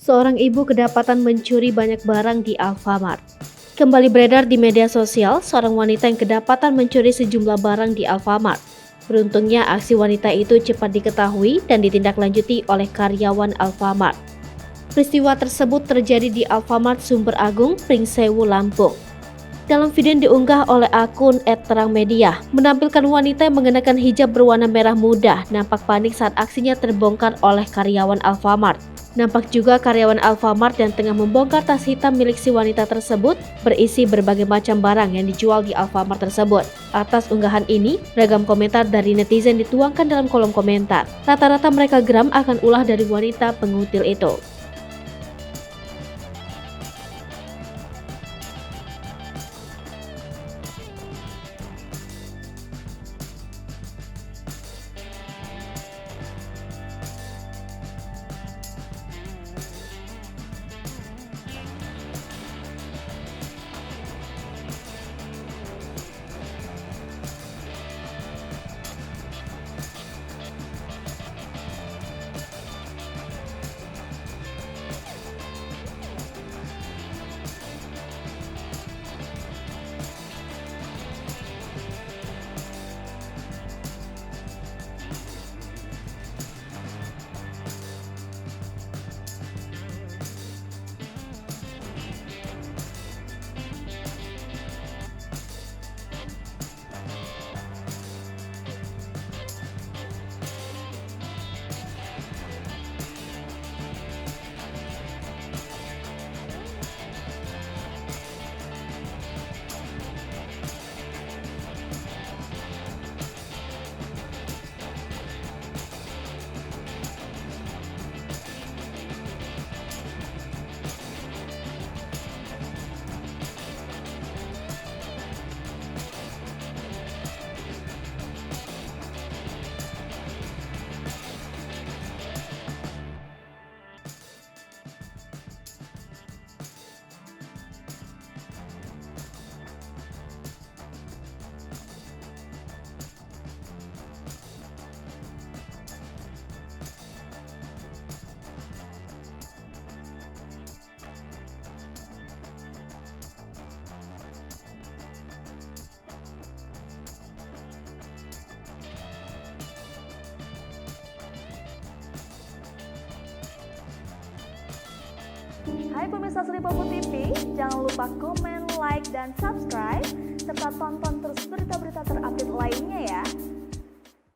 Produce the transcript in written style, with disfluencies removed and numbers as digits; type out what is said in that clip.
seorang ibu kedapatan mencuri banyak barang di Alfamart. Kembali beredar di media sosial, seorang wanita yang kedapatan mencuri sejumlah barang di Alfamart. Beruntungnya aksi wanita itu cepat diketahui dan ditindaklanjuti oleh karyawan Alfamart. Peristiwa tersebut terjadi di Alfamart Sumber Agung, Pringsewu, Lampung. Dalam video yang diunggah oleh akun @terangmedia, menampilkan wanita yang mengenakan hijab berwarna merah muda nampak panik saat aksinya terbongkar oleh karyawan Alfamart. Nampak juga karyawan Alfamart yang tengah membongkar tas hitam milik si wanita tersebut berisi berbagai macam barang yang dijual di Alfamart tersebut. Atas unggahan ini, ragam komentar dari netizen dituangkan dalam kolom komentar. Rata-rata mereka geram akan ulah dari wanita pengutil itu. Hai pemirsa Sri Popo TV, jangan lupa komen, like, dan subscribe, serta tonton terus berita-berita terupdate lainnya ya.